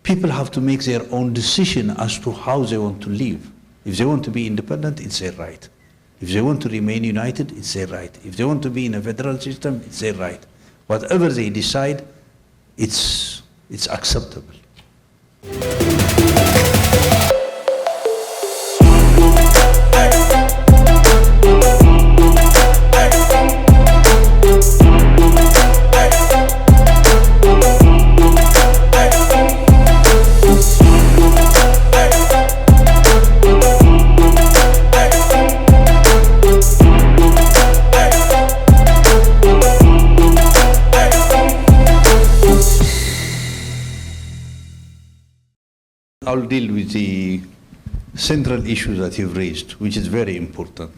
People have to make their own decision as to how they want to live. If they want to be independent, it's their right. If they want to remain united, it's their right. If they want to be in a federal system, it's their right. Whatever they decide, it's acceptable. I'll deal with the central issue that you've raised, which is very important.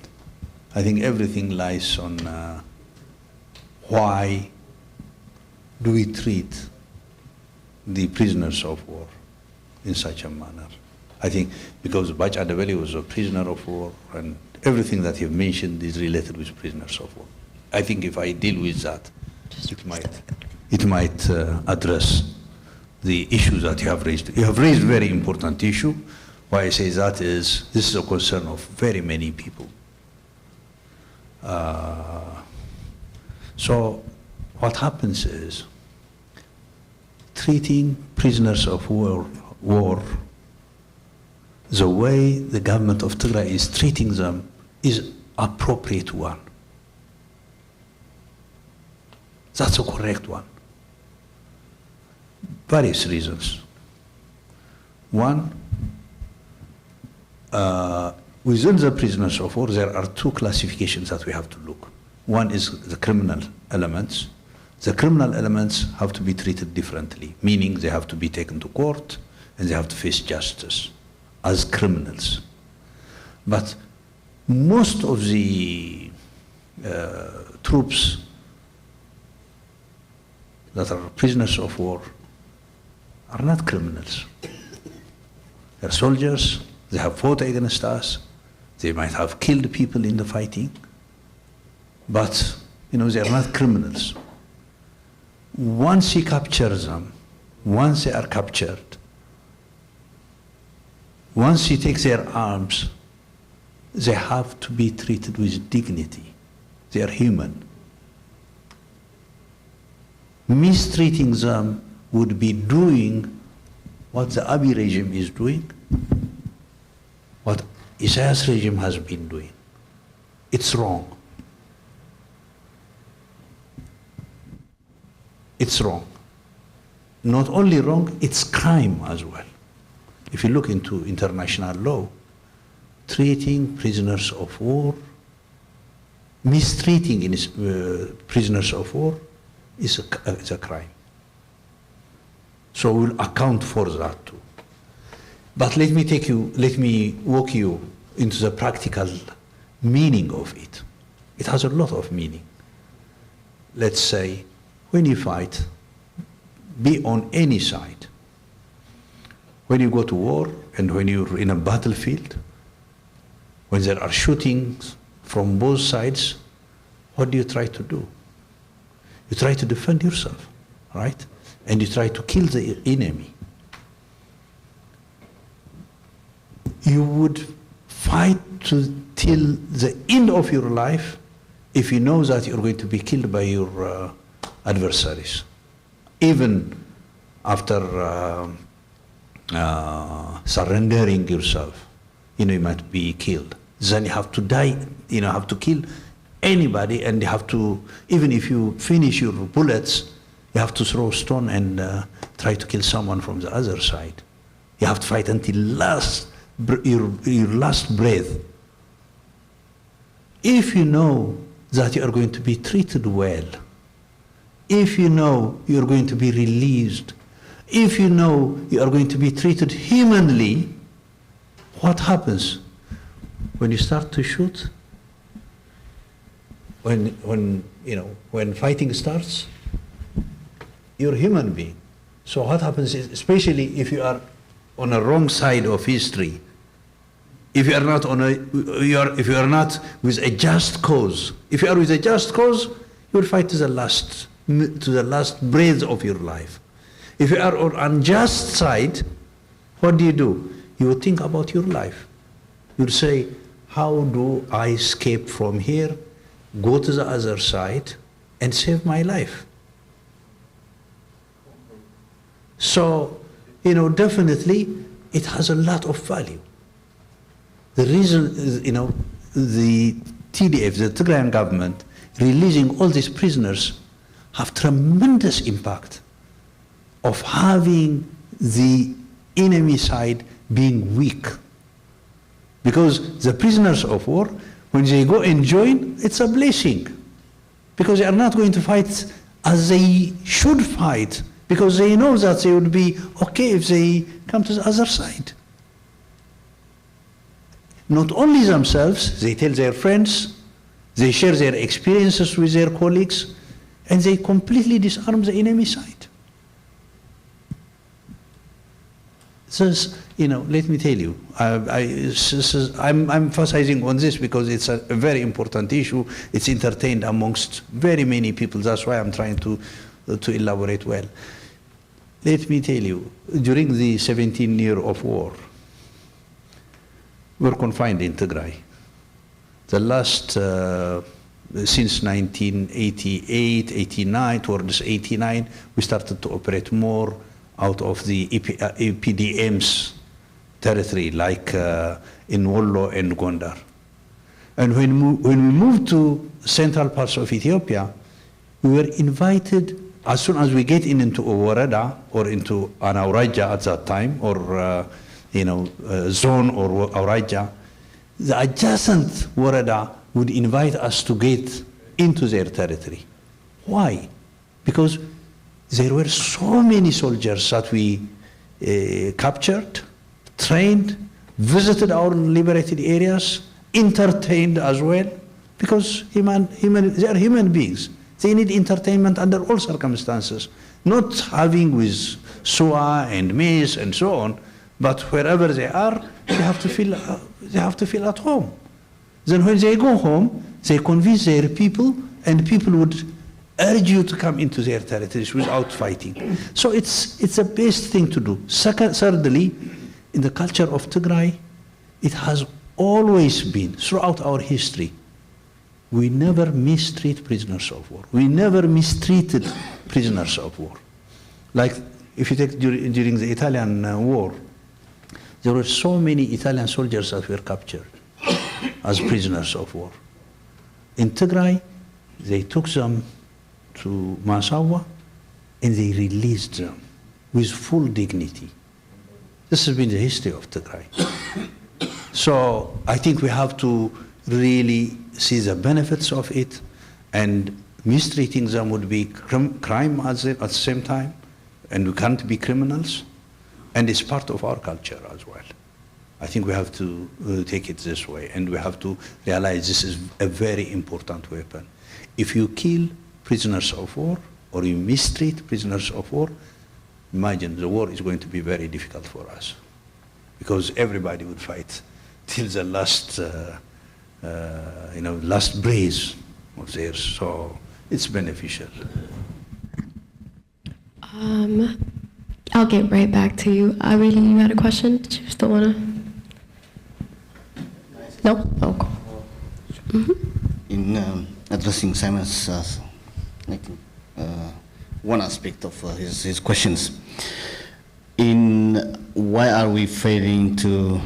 I think everything lies on why do we treat the prisoners of war in such a manner. I think because Bach Adewale was a prisoner of war, and everything that you've mentioned is related with prisoners of war. I think if I deal with that, it might address the issues that you have raised. You have raised a very important issue. Why I say that is, this is a concern of very many people. So what happens is, treating prisoners of war, the way the government of Tigray is treating them is appropriate one. That's a correct one. Various reasons. One, within the prisoners of war, there are two classifications that we have to look. One is the criminal elements. The criminal elements have to be treated differently, meaning they have to be taken to court and they have to face justice as criminals. But most of the troops that are prisoners of war are not criminals. They're soldiers, they have fought against us, they might have killed people in the fighting, but they are not criminals. Once you capture them, once they are captured, once you take their arms, they have to be treated with dignity. They are human. Mistreating them would be doing what the Abiy regime is doing, what Isaiah's regime has been doing. It's wrong. It's wrong. Not only wrong, it's crime as well. If you look into international law, treating prisoners of war, mistreating prisoners of war is a crime. So we'll account for that too. But let me walk you into the practical meaning of it. It has a lot of meaning. Let's say, when you fight, be on any side. When you go to war and when you're in a battlefield, when there are shootings from both sides, what do you try to do? You try to defend yourself, right? And you try to kill the enemy. You would fight till the end of your life if you know that you're going to be killed by your adversaries. Even after surrendering yourself, you might be killed. Then you have to die, have to kill anybody, and you have to, even if you finish your bullets, you have to throw a stone and try to kill someone from the other side. You have to fight until your last breath. If you know that you are going to be treated well, if you know you are going to be released, if you know you are going to be treated humanly, what happens? When you start to shoot, when fighting starts, you're a human being. So what happens is, especially if you are on a wrong side of history, if you are not if you are not with a just cause, if you are with a just cause, you will fight to the last breath of your life. If you are on unjust side, what do? You would think about your life. You'd say, how do I escape from here, go to the other side, and save my life? So, definitely, it has a lot of value. The reason is, the TDF, the Tigrayan government, releasing all these prisoners have tremendous impact of having the enemy side being weak. Because the prisoners of war, when they go and join, it's a blessing. Because they are not going to fight as they should fight, because they know that they would be okay if they come to the other side. Not only themselves, they tell their friends, they share their experiences with their colleagues, and they completely disarm the enemy side. So, let me tell you, I'm emphasizing on this because it's a very important issue. It's entertained amongst very many people. That's why I'm trying to elaborate well. Let me tell you, during the 17-year of war, we're confined in Tigray. The last, since 1988, 89, towards 89, we started to operate more out of the EPDM's territory, like in Wollo and Gondar. And when we moved to central parts of Ethiopia, we were invited, as soon as we get into Woreda or into an Auraja at that time, or zone or Auraja, the adjacent Woreda would invite us to get into their territory. Why? Because there were so many soldiers that we captured, trained, visited our liberated areas, entertained as well, because they are human beings. They need entertainment under all circumstances, not having with SUA and maize and so on, but wherever they are, they have to feel at home. Then when they go home, they convince their people, and people would urge you to come into their territories without fighting. So it's the best thing to do. Thirdly, in the culture of Tigray, it has always been, throughout our history, we never mistreat prisoners of war. We never mistreated prisoners of war. Like, if you take during the Italian war, there were so many Italian soldiers that were captured as prisoners of war. In Tigray, they took them to Masawa and they released them with full dignity. This has been the history of Tigray. So I think we have to really see the benefits of it, and mistreating them would be crime at the same time, and we can't be criminals, and it's part of our culture as well. I think we have to take it this way, and we have to realize this is a very important weapon. If you kill prisoners of war, or you mistreat prisoners of war, imagine the war is going to be very difficult for us, because everybody would fight till the last, last breath of theirs. So it's beneficial. I'll get right back to you. Really, you had a question? Did you still want to? No? Oh, cool. In addressing Simon's one aspect of his questions, in why are we failing to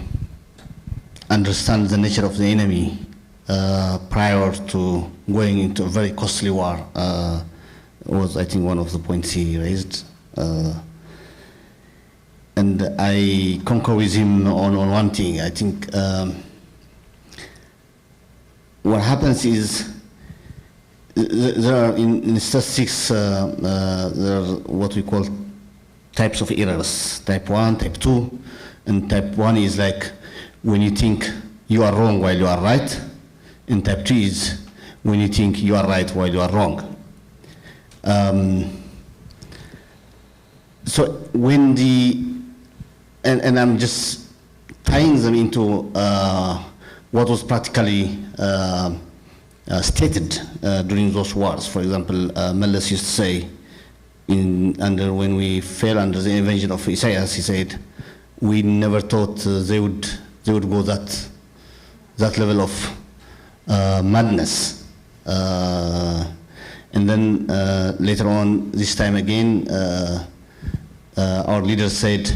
understand the nature of the enemy prior to going into a very costly war, was, I think, one of the points he raised. And I concur with him on one thing. I think what happens is there are, in statistics, there are what we call types of errors, type 1, type 2, and type 1 is like when you think you are wrong while you are right, and type 2 is when you think you are right while you are wrong. So when and I'm just tying them into what was practically stated during those wars. For example, Mellis used to say, when we fell under the invasion of Isaias, he said, we never thought they would go that level of madness. And then later on, this time again, our leader said,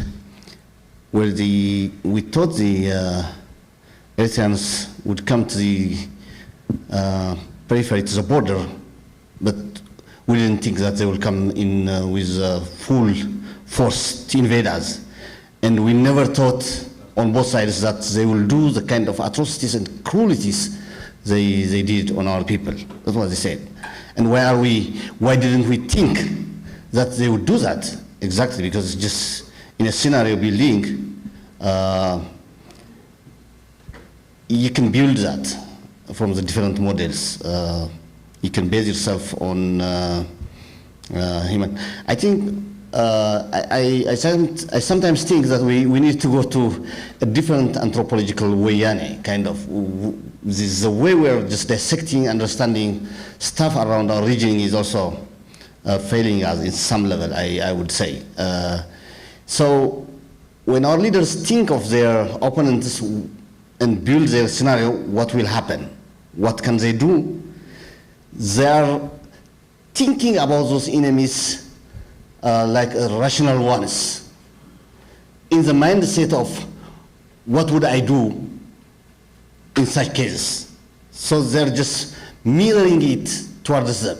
well, we thought the Eritreans would come to the periphery, to the border, but we didn't think that they will come in with full force to invade us. And we never thought on both sides that they will do the kind of atrocities and cruelties they did on our people. That's what they said. And why didn't we think that they would do that? Exactly, because it's just in a scenario building, you can build that from the different models. You can base yourself on human. I think I sometimes think that we need to go to a different anthropological way, kind of. This is the way we're just dissecting, understanding stuff around our region is also failing us in some level, I would say. So when our leaders think of their opponents and build their scenario, what will happen? What can they do? They are thinking about those enemies like rational ones, in the mindset of what would I do in such cases. So they're just mirroring it towards them,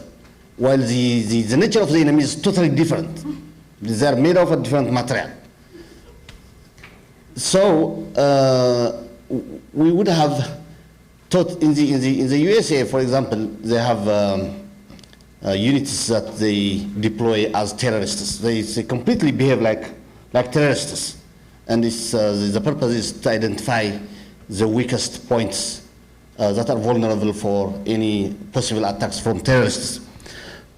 while the nature of the enemy is totally different. They're made of a different material. So we would have thought in the USA, for example, they have units that they deploy as terrorists. They completely behave like terrorists, and the purpose is to identify the weakest points that are vulnerable for any possible attacks from terrorists.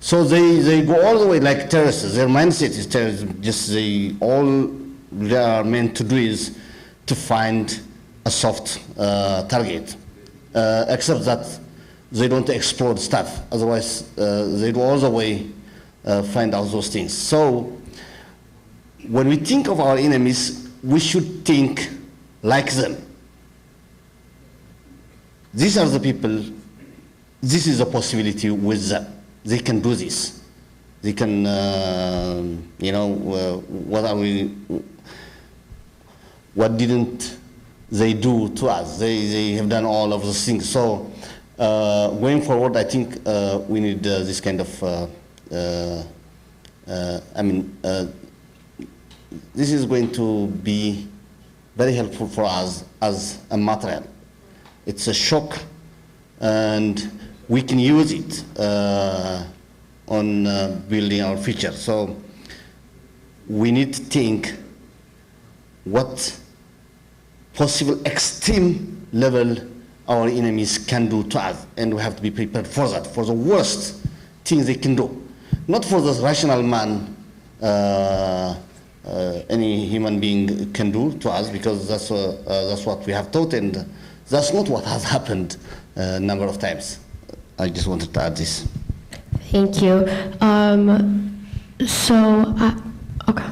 So they go all the way like terrorists. Their mindset is terrorism. Just all they are meant to do is to find a soft target, except that they don't explode stuff. Otherwise, they go all the way find out those things. So when we think of our enemies, we should think like them. These are the people, this is a possibility with them. They can do this. They can, what didn't they do to us? They have done all of those things. So going forward, I think we need this kind of, this is going to be very helpful for us as a material. It's a shock, and we can use it on building our future. So we need to think what possible extreme level our enemies can do to us, and we have to be prepared for that, for the worst things they can do. Not for the rational man any human being can do to us, because that's what we have taught, and that's not what has happened a number of times. I just wanted to add this. Thank you. Okay.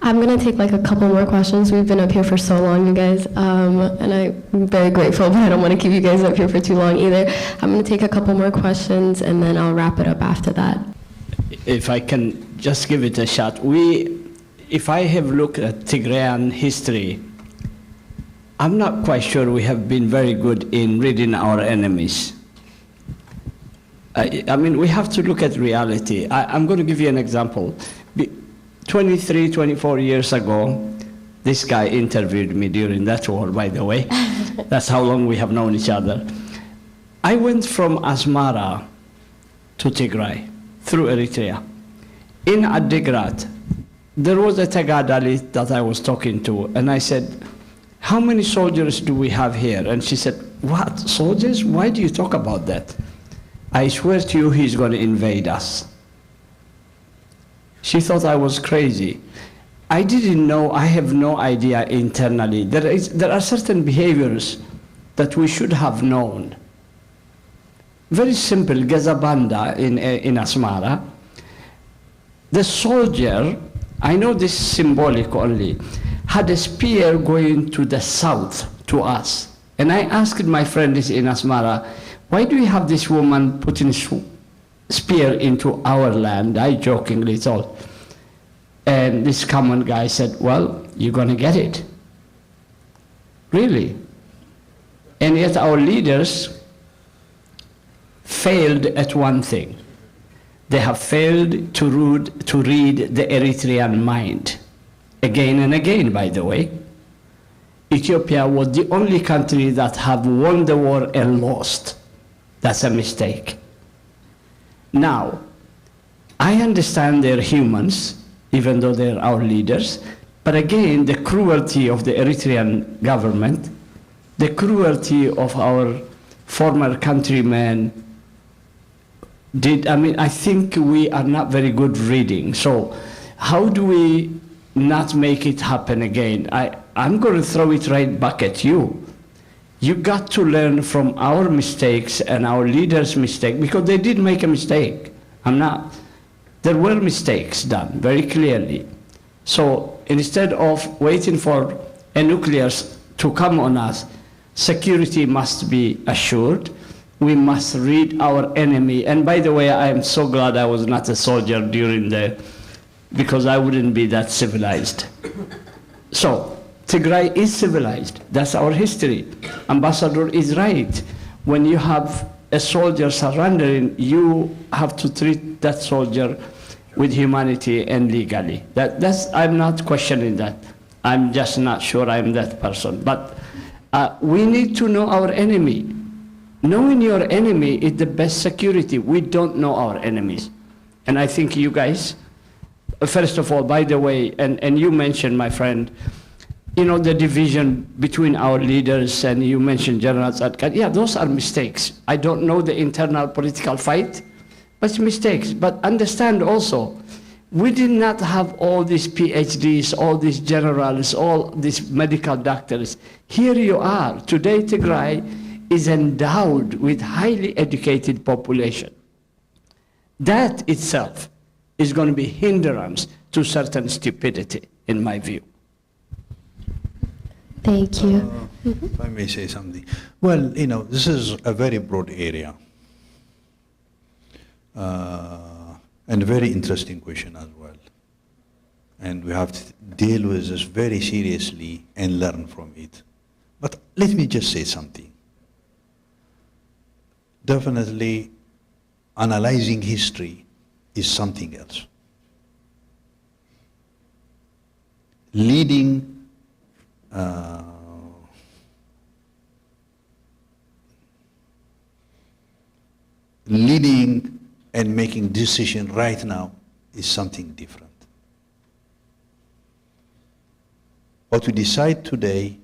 I'm going to take like a couple more questions. We've been up here for so long, you guys, and I'm very grateful, but I don't want to keep you guys up here for too long either. I'm going to take a couple more questions, and then I'll wrap it up after that. If I can just give it a shot. If I have looked at Tigrayan history, I'm not quite sure we have been very good in reading our enemies. I mean, we have to look at reality. I'm going to give you an example. 23, 24 years ago, this guy interviewed me during that war, by the way. That's how long we have known each other. I went from Asmara to Tigray through Eritrea. In Adigrat, there was a Tagadalit that I was talking to, and I said, how many soldiers do we have here? And she said, what, soldiers? Why do you talk about that? I swear to you, he's going to invade us. She thought I was crazy. I didn't know, I have no idea internally. There are certain behaviors that we should have known. Very simple, Gazabanda in Asmara. the soldier, I know this is symbolic only, had a spear going to the south, to us. And I asked my friends in Asmara, why do you have this woman putting spear into our land? I jokingly told. And this common guy said, well, you're going to get it. Really? And yet our leaders failed at one thing. They have failed to read the Eritrean mind. Again and again, by the way. Ethiopia was the only country that have won the war and lost. That's a mistake. Now, I understand they're humans, even though they're our leaders, but again, the cruelty of the Eritrean government, the cruelty of our former countrymen I think we are not very good reading. So how do we not make it happen again? I'm going to throw it right back at you. You got to learn from our mistakes and our leaders' mistake, because they did make a mistake. There were mistakes done very clearly. So instead of waiting for a nuclear to come on us, security must be assured. We must read our enemy. And by the way, I am so glad I was not a soldier because I wouldn't be that civilized. So Tigray is civilized. That's our history. Ambassador is right. When you have a soldier surrendering, you have to treat that soldier with humanity and legally. I'm not questioning that. I'm just not sure I'm that person. But we need to know our enemy. Knowing your enemy is the best security. We don't know our enemies. And I think you guys, first of all, by the way, and you mentioned, my friend, the division between our leaders, and you mentioned General Tzadkan. Yeah, those are mistakes. I don't know the internal political fight, but it's mistakes. But understand also, we did not have all these PhDs, all these generals, all these medical doctors. Here you are. Today, Tigray is endowed with highly educated population. That itself is going to be hindrance to certain stupidity, in my view. Thank you. If I may say something. Well, this is a very broad area. And a very interesting question as well. And we have to deal with this very seriously and learn from it. But let me just say something. Definitely, analyzing history is something else. Leading and making decision right now is something different. What we decide today,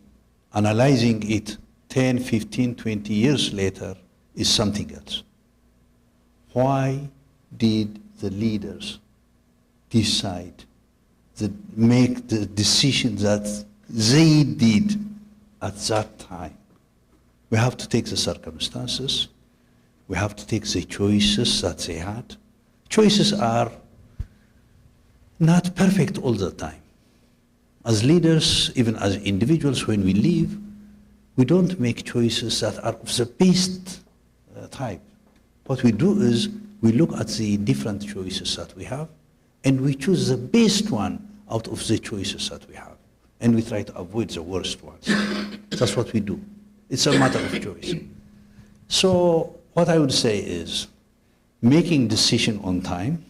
analyzing it 10, 15, 20 years later, is something else. Why did the leaders decide to make the decisions that they did at that time? We have to take the circumstances. We have to take the choices that they had. Choices are not perfect all the time. As leaders, even as individuals, when we live, we don't make choices that are of the best type. What we do is we look at the different choices that we have, and we choose the best one out of the choices that we have, and we try to avoid the worst ones. That's what we do. It's a matter of choice. So what I would say is making decision on time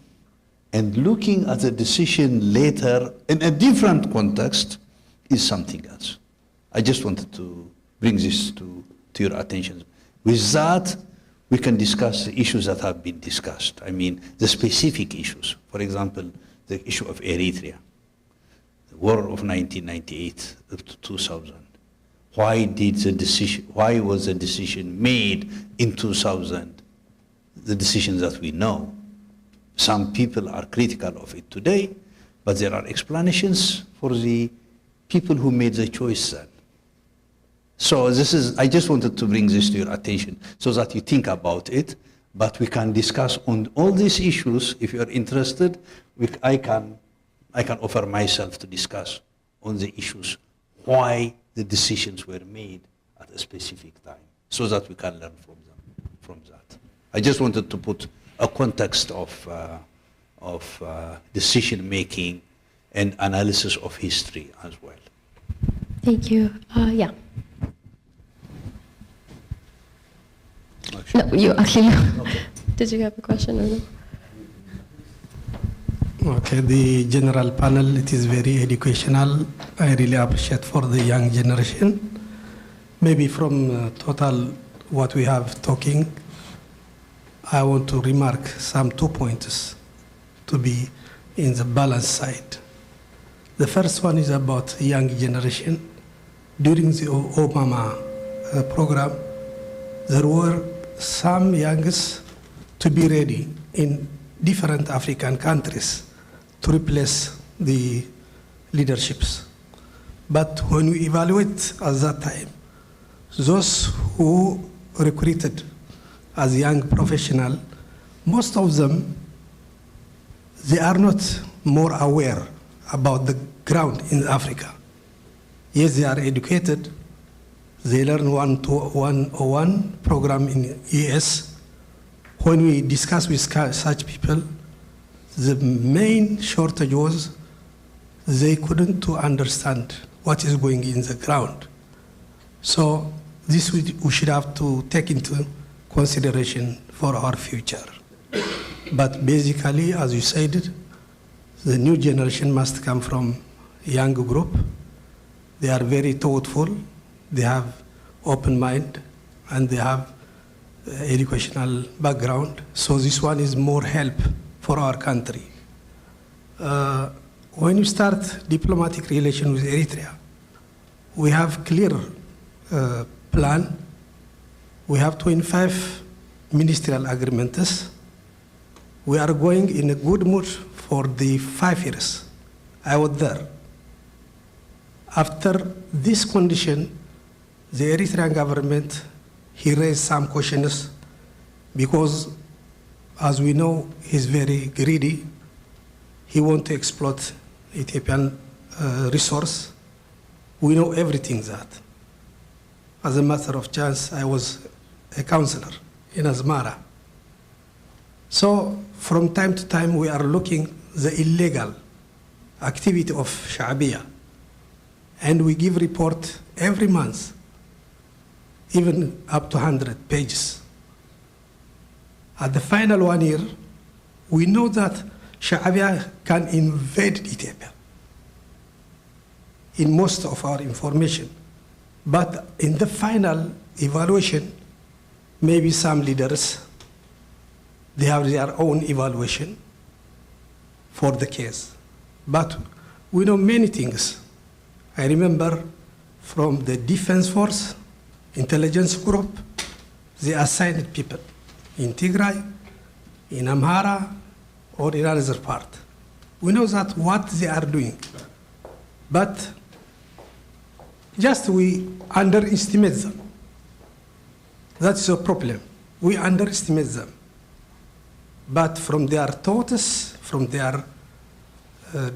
and looking at the decision later in a different context is something else. I just wanted to bring this to your attention. With that, we can discuss the issues that have been discussed. I mean, the specific issues. For example, the issue of Eritrea, the war of 1998 up to 2000. Why was the decision made in 2000? The decisions that we know. Some people are critical of it today, but there are explanations for the people who made the choice then. So I just wanted to bring this to your attention so that you think about it. But we can discuss on all these issues. If you are interested, I can offer myself to discuss on the issues, why the decisions were made at a specific time, so that we can learn from that. I just wanted to put a context of decision making and analysis of history as well. Thank you. Yeah. No, you actually. Okay. Did you have a question or no? Okay, the general panel, it is very educational. I really appreciate for the young generation. Maybe from total what we have talking, I want to remark some 2 points to be in the balance side. The first one is about young generation. During the Obama program, there were some youngsters to be ready in different African countries to replace the leaderships. But when we evaluate at that time, those who recruited as young professional, most of them, they are not more aware about the ground in Africa. Yes, they are educated. They learn 101 program in US. When we discuss with such people, the main shortage was they couldn't to understand what is going in the ground. So this we should have to take into consideration for our future. But basically, as you said, the new generation must come from young group. They are very thoughtful. They have open mind, and they have educational background. So this one is more help for our country. When you start diplomatic relation with Eritrea, we have clear plan. We have 25 ministerial agreements. We are going in a good mood for the 5 years. I was there. After this condition, the Eritrean government, he raised some questions because, as we know, he's very greedy. He wants to exploit Ethiopian resource. We know everything that. As a matter of chance, I was a counselor in Asmara. So from time to time, we are looking the illegal activity of Sha'biya. And we give report every month, even up to 100 pages. At the final 1 year, we know that Sha'biya can invade Ethiopia in most of our information. But in the final evaluation, maybe some leaders, they have their own evaluation for the case. But we know many things. I remember from the Defense Force, intelligence group, they assigned people in Tigray, in Amhara, or in another part. We know that what they are doing, but just we underestimate them. That's a problem. We underestimate them. But from their thoughts, from their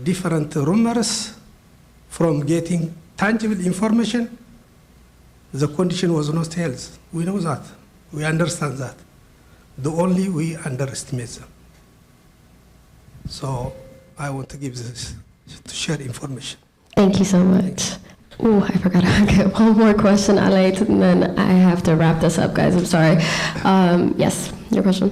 different rumors, from getting tangible information, the condition was not health. We know that. We understand that. The only we underestimate them. So I want to give this, to share information. Thank you so much. Oh, I forgot to get one more question, Alay, and then I have to wrap this up, guys. I'm sorry. Yes, your question.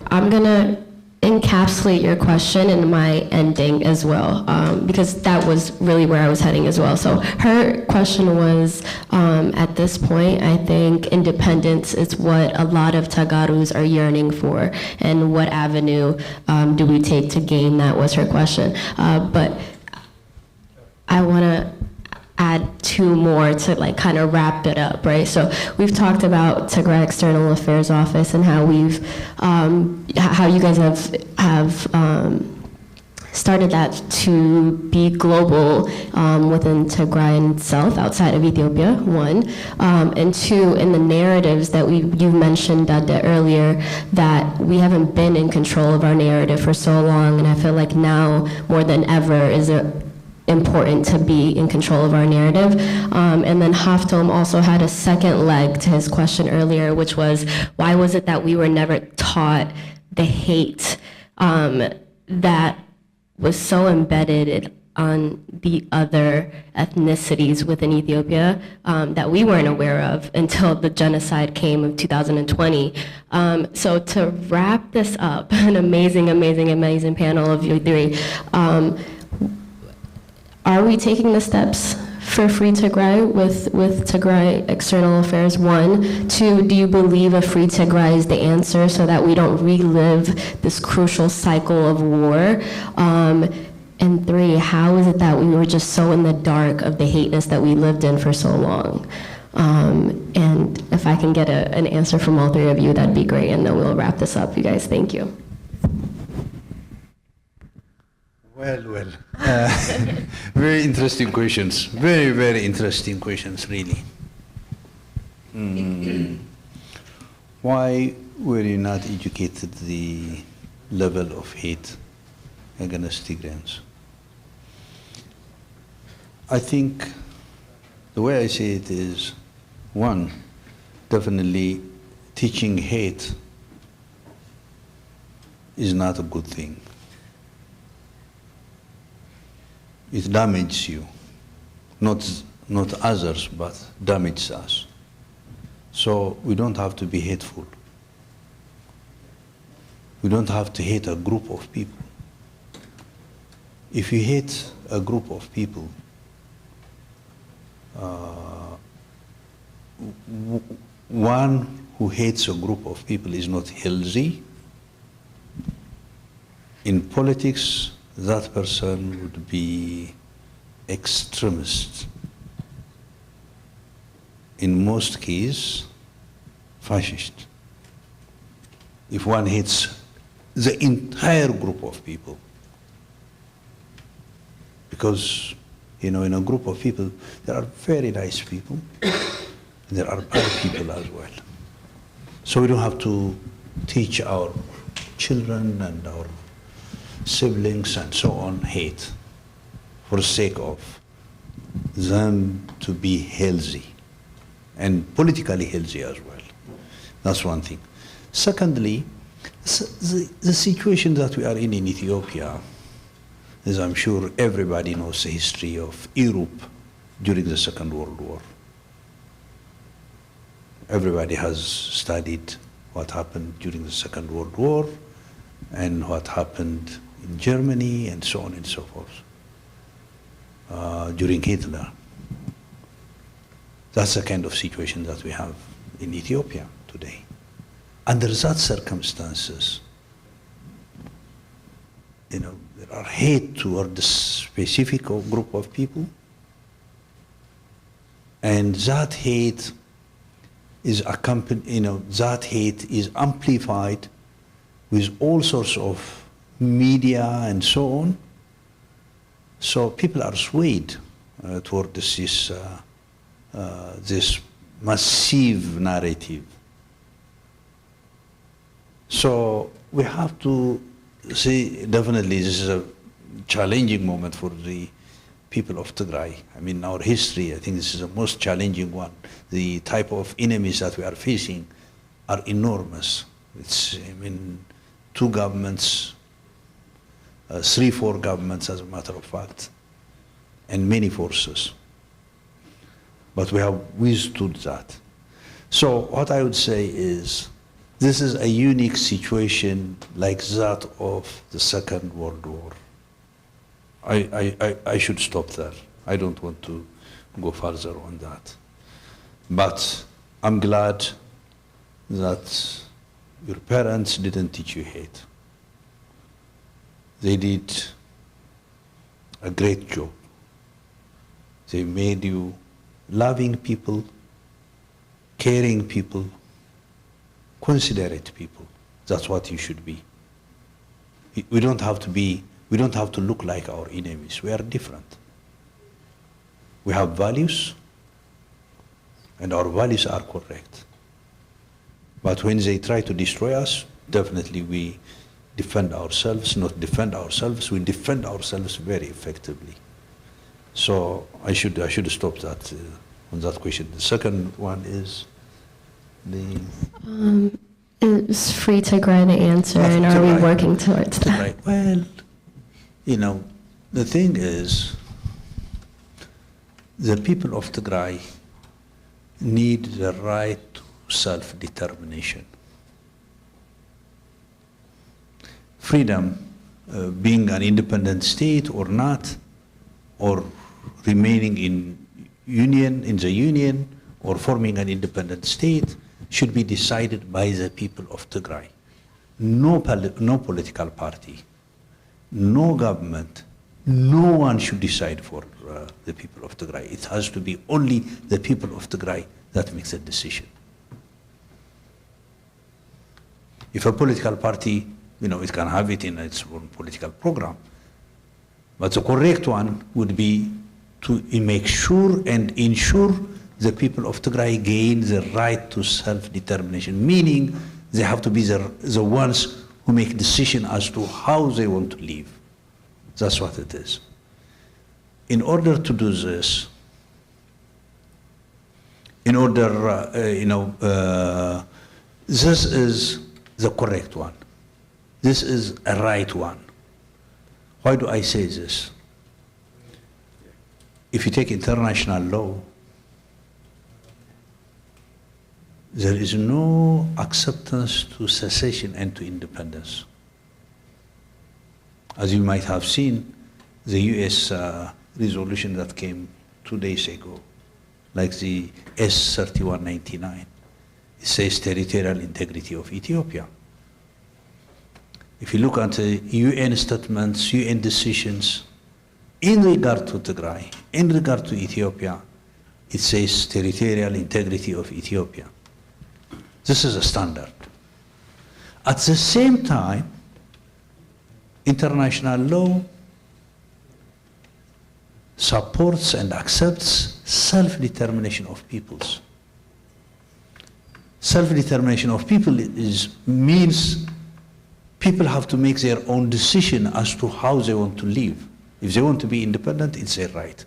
I'm going to encapsulate your question in my ending as well, because that was really where I was heading as well. So her question was, at this point, I think independence is what a lot of Tagarus are yearning for, and what avenue do we take to gain that was her question. But I want to add 2 more to like kind of wrap it up, right? So we've talked about Tigray External Affairs Office and how we've, how you guys have started that to be global within Tigray itself, outside of Ethiopia, one. And two, in the narratives that you mentioned earlier, that we haven't been in control of our narrative for so long, and I feel like now more than ever is important to be in control of our narrative. And then Haftom also had a second leg to his question earlier, which was, why was it that we were never taught the hate that was so embedded on the other ethnicities within Ethiopia that we weren't aware of until the genocide came in 2020. So to wrap this up, an amazing, amazing, amazing panel of you three, are we taking the steps for Free Tigray with Tigray External Affairs? One. Two, do you believe a Free Tigray is the answer so that we don't relive this crucial cycle of war? And three, how is it that we were just so in the dark of the hateness that we lived in for so long? And if I can get an answer from all three of you, that'd be great, and then we'll wrap this up, you guys. Thank you. Well. Very interesting questions. Very, very interesting questions, really. Why were you not educated the level of hate against Tigrayans? I think the way I see it is, one, definitely teaching hate is not a good thing. It damages you, not others, but damages us. So we don't have to be hateful. We don't have to hate a group of people. If you hate a group of people, one who hates a group of people is not healthy. In politics, that person would be extremist. In most cases, fascist. If one hates the entire group of people, because in a group of people, there are very nice people, and there are bad people as well. So we don't have to teach our children and our siblings and so on hate for the sake of them to be healthy and politically healthy as well. That's one thing. Secondly, the situation that we are in Ethiopia, as I'm sure everybody knows the history of Europe during the Second World War. Everybody has studied what happened during the Second World War and what happened in Germany and so on and so forth during Hitler. That's the kind of situation that we have in Ethiopia today. Under that circumstances, there are hate toward a specific group of people, and that hate is that hate is amplified with all sorts of media and so on. So people are swayed toward this massive narrative. So we have to see, definitely this is a challenging moment for the people of Tigray. I mean, our history, I think this is the most challenging one. The type of enemies that we are facing are enormous. It's, two governments, 3-4 governments as a matter of fact, and many forces. But we have withstood that. So what I would say is, this is a unique situation like that of the Second World War. I should stop there. I don't want to go further on that. But I'm glad that your parents didn't teach you hate. They did a great job. They made you loving people, caring people, considerate people. That's what you should be. We don't have to be We don't have to look like our enemies. We are different. We have values, and our values are correct. But when they try to destroy us, definitely we defend ourselves, not defend ourselves, we defend ourselves very effectively. So I should stop that on that question. The second one is the... It's free Tigray to answer, and are we working towards that? Well, you know, the thing is, the people of Tigray need the right to self-determination. Freedom, being an independent state or not, or remaining in the union, or forming an independent state, should be decided by the people of Tigray. No political party, no government, no one should decide for the people of Tigray. It has to be only the people of Tigray that makes a decision. If a political party, you know, it can have it in its own political program, but the correct one would be to make sure and ensure the people of Tigray gain the right to self-determination, meaning they have to be the ones who make decision as to how they want to live. That's what it is. In order to do this, this is the correct one. This is a right one. Why do I say this? If you take international law, there is no acceptance to secession and to independence. As you might have seen, the US resolution that came 2 days ago, like the S3199, it says territorial integrity of Ethiopia. If you look at the UN statements, UN decisions, in regard to Tigray, in regard to Ethiopia, it says territorial integrity of Ethiopia. This is a standard. At the same time, international law supports and accepts self-determination of peoples. Self-determination of people means people have to make their own decision as to how they want to live. If they want to be independent, it's their right.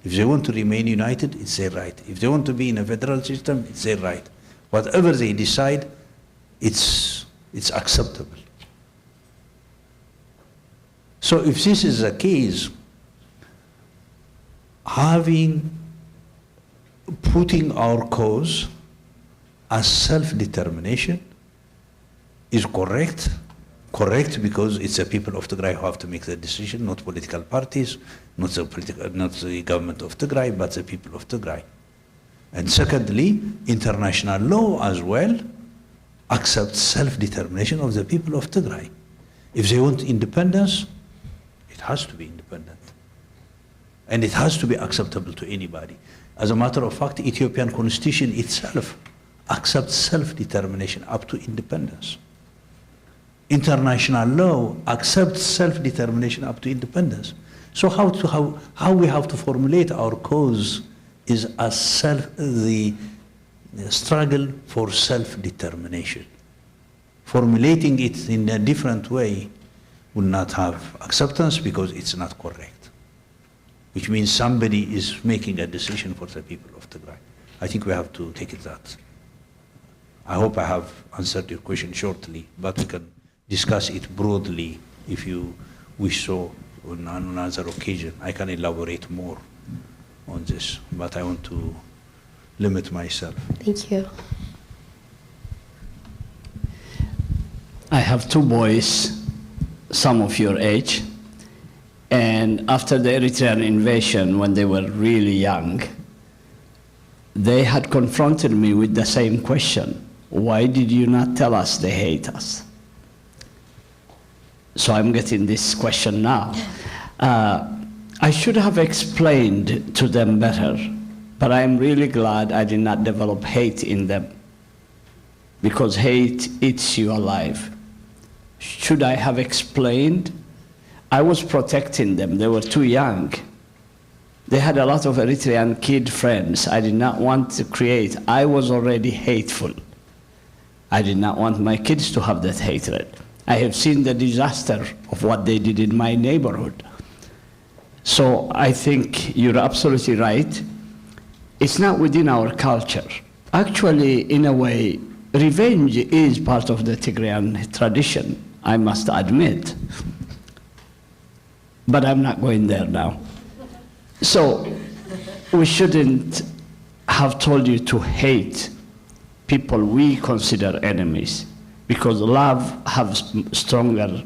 If they want to remain united, it's their right. If they want to be in a federal system, it's their right. Whatever they decide, it's acceptable. So if this is the case, putting our cause as self-determination is correct. Correct because it's the people of Tigray who have to make the decision, not political parties, not the government of Tigray, but the people of Tigray. And secondly, international law as well accepts self-determination of the people of Tigray. If they want independence, it has to be independent. And it has to be acceptable to anybody. As a matter of fact, Ethiopian constitution itself accepts self-determination up to independence. International law accepts self-determination up to independence. So how we have to formulate our cause is the struggle for self-determination. Formulating it in a different way will not have acceptance because it's not correct, which means somebody is making a decision for the people of Tigray. I think we have to take it that. I hope I have answered your question shortly, but we can discuss it broadly if you wish so on another occasion. I can elaborate more on this, but I want to limit myself. Thank you. I have two boys, some of your age, and after the Eritrean invasion, when they were really young, they had confronted me with the same question. Why did you not tell us they hate us? So I'm getting this question now. I should have explained to them better, but I'm really glad I did not develop hate in them, because hate eats you alive. Should I have explained I was protecting them. They were too young. They had a lot of Eritrean kid friends. I did not want to create. I was already hateful. I did not want my kids to have that hatred. I have seen the disaster of what they did in my neighborhood. So I think you're absolutely right. It's not within our culture. Actually, in a way, revenge is part of the Tigrayan tradition, I must admit. But I'm not going there now. So we shouldn't have told you to hate people we consider enemies, because love has stronger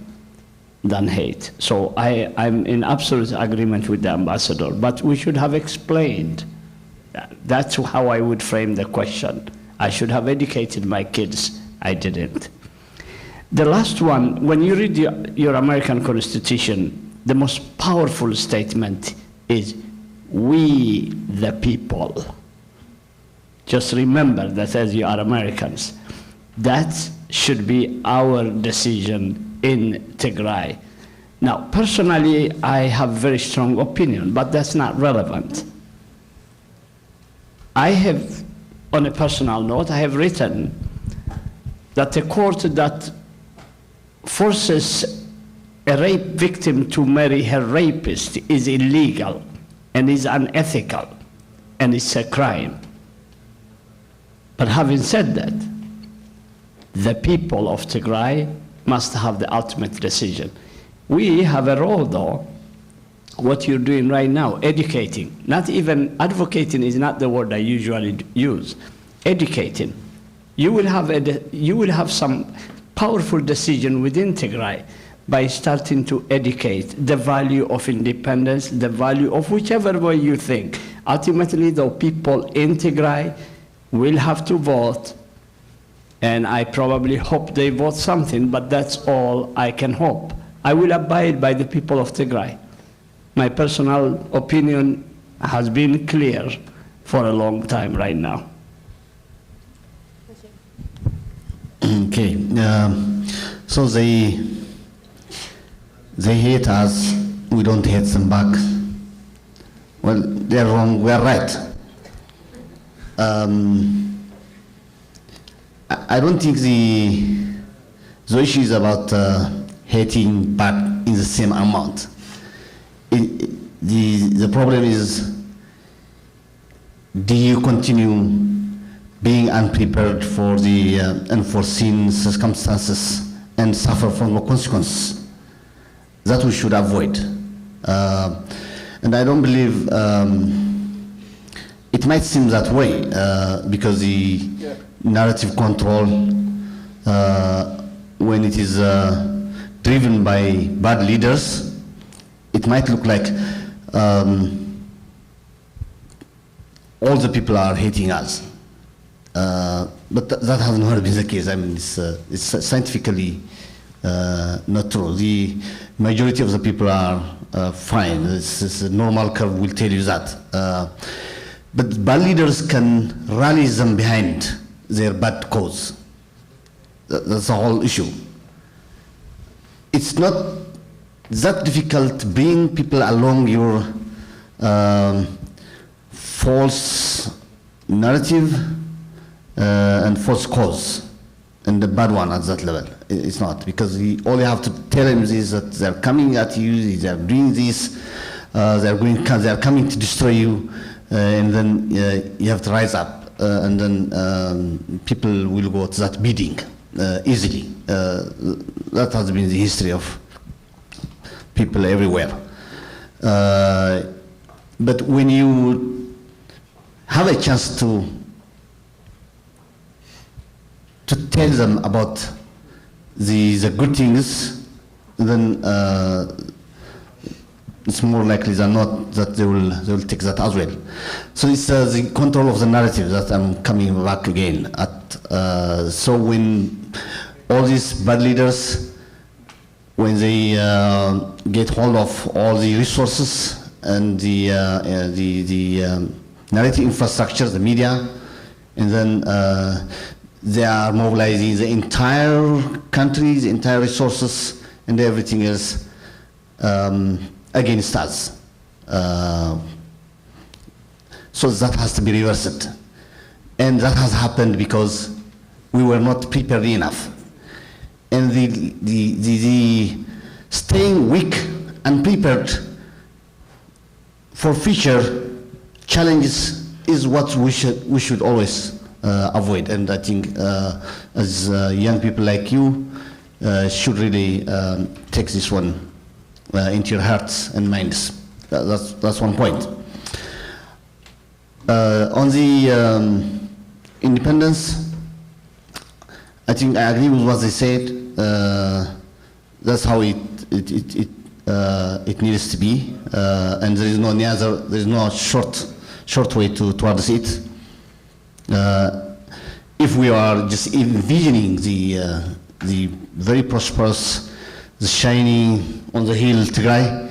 than hate. So I'm in absolute agreement with the ambassador, but we should have explained. That's how I would frame the question. I should have educated my kids. I didn't. The last one, when you read your American Constitution, the most powerful statement is, we the people. Just remember that as you are Americans. That should be our decision in Tigray. Now, personally, I have very strong opinion, but that's not relevant. I have, on a personal note, I have written that a court that forces a rape victim to marry her rapist is illegal and is unethical, and it's a crime. But having said that, the people of Tigray must have the ultimate decision. We have a role, though. What you're doing right now, educating, not even advocating is not the word I usually use. Educating. You will have some powerful decision within Tigray by starting to educate the value of independence, the value of whichever way you think. Ultimately, the people in Tigray will have to vote, and I probably hope they vote something, but that's all I can hope. I will abide by the people of Tigray. My personal opinion has been clear for a long time right now. Okay, so they hate us, we don't hate them back. Well, they're wrong, we're right. I don't think the issue is about hating back in the same amount. The problem is, do you continue being unprepared for the unforeseen circumstances and suffer from the consequences? That we should avoid. And I don't believe, it might seem that way because the narrative control, when it is driven by bad leaders, it might look like all the people are hating us. But that has never been the case. I mean, it's scientifically not true. The majority of the people are fine. It's a normal curve will tell you that. But bad leaders can rally them behind their bad cause. That's the whole issue. It's not that difficult to bring people along your false narrative and false cause, and the bad one at that level. It's not, because all you have to tell them is that they're coming at you, they're doing this, they're coming to destroy you, and then you have to rise up, and then people will go to that bidding easily. That has been the history of people everywhere. But when you have a chance to tell them about the good things, then it's more likely than not that they will take that as well. So it's the control of the narrative that I'm coming back again at. So when all these bad leaders, when they get hold of all the resources and the narrative infrastructure, the media, and then they are mobilizing the entire country, the entire resources, and everything else against us. So that has to be reversed. And that has happened because we were not prepared enough. And the staying weak and prepared for future challenges is what we should always avoid. And I think as young people like you should really take this one into your hearts and minds. That's one point. On the independence, I think I agree with what they said. That's how it needs to be, and there is no other. There is no short way towards it. If we are just envisioning the very prosperous, the shining on the hill Tigray,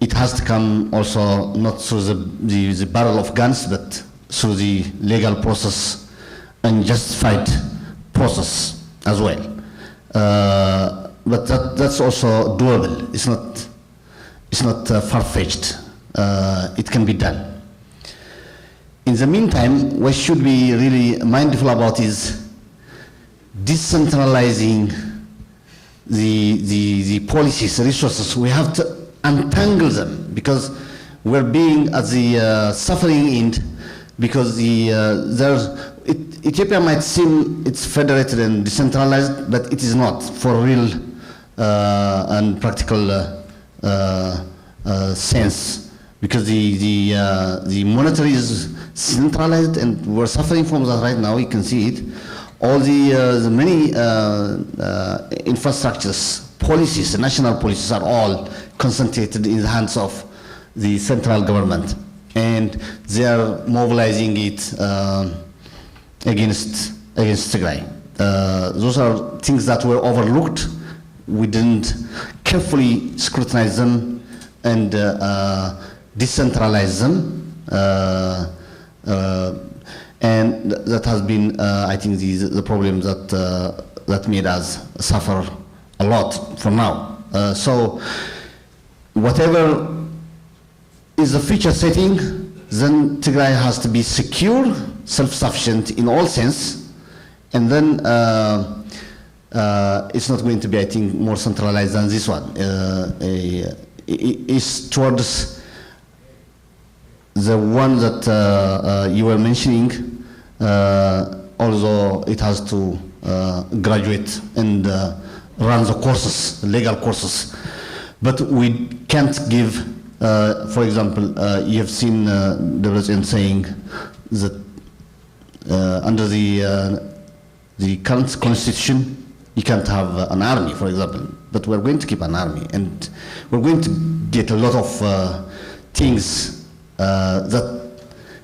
it has to come also not through the barrel of guns, but through the legal process and justified process as well. But that's also doable. It's not far-fetched. It can be done. In the meantime, what should be really mindful about is decentralizing the policies, the resources. We have to untangle them because we're being at the suffering end because Ethiopia might seem it's federated and decentralized, but it is not for real and practical sense, because the monetary is centralized and we're suffering from that right now. You can see it. All the many infrastructures, policies, the national policies are all concentrated in the hands of the central government, and they are mobilizing it against Tigray. Those are things that were overlooked. We didn't carefully scrutinize them and decentralize them, and that has been, I think, the problem that made us suffer a lot for now. So whatever is the future setting, then Tigray has to be secure, self-sufficient in all sense, and then it's not going to be, I think, more centralized than this one. It's towards the one that you were mentioning, although it has to graduate and run the courses, the legal courses. But we can't give, for example, you have seen the President saying that under the current constitution, you can't have an army, for example. But we're going to keep an army, and we're going to get a lot of things that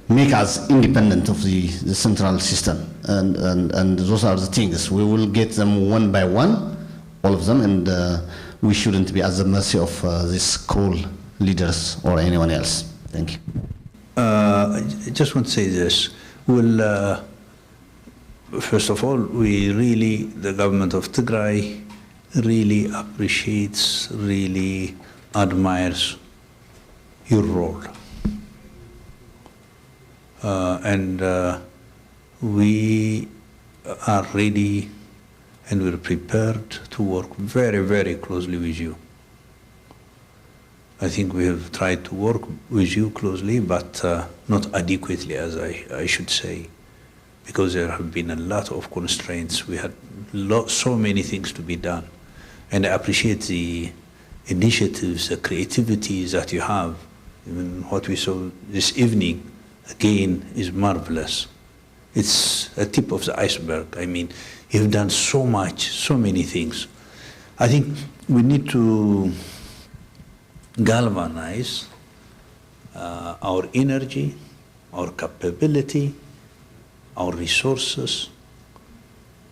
make us independent of the central system, and those are the things. We will get them one by one, all of them, and we shouldn't be at the mercy of these cruel leaders or anyone else. Thank you. I just want to say this. We'll, first of all, the government of Tigray really appreciates, really admires your role. And we are ready and we're prepared to work very, very closely with you. I think we have tried to work with you closely, but not adequately, as I should say, because there have been a lot of constraints. We had so many things to be done. And I appreciate the initiatives, the creativity that you have. Even what we saw this evening, again, is marvelous. It's a tip of the iceberg. I mean, you've done so much, so many things. I think we need to galvanize our energy, our capability, our resources,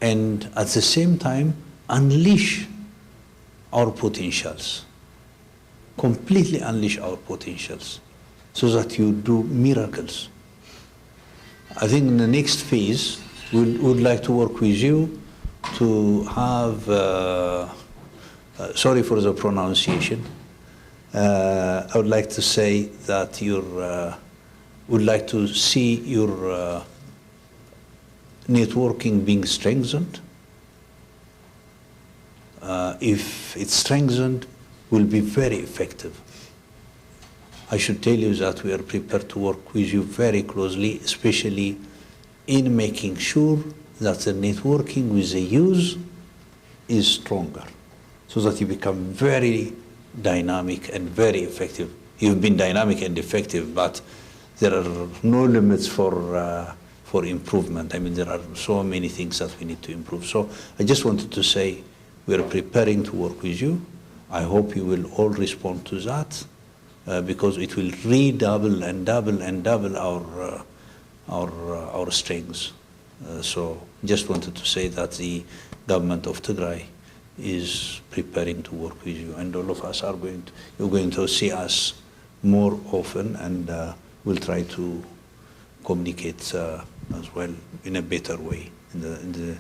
and at the same time unleash our potentials, completely unleash our potentials, so that you do miracles. I think in the next phase, we would like to work with you to have sorry for the pronunciation. I would like to say that would like to see your networking being strengthened. If it's strengthened, will be very effective. I should tell you that we are prepared to work with you very closely, especially in making sure that the networking with the youth is stronger, so that you become very dynamic and very effective. You've been dynamic and effective, but there are no limits for improvement. I mean, there are so many things that we need to improve. So I just wanted to say we are preparing to work with you. I hope you will all respond to that, because it will redouble and double and double our strengths. So just wanted to say that the government of Tigray is preparing to work with you, and all of us are you're going to see us more often, and we'll try to communicate as well in a better way in the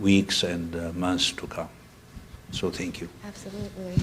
weeks and months to come. So thank you. Absolutely.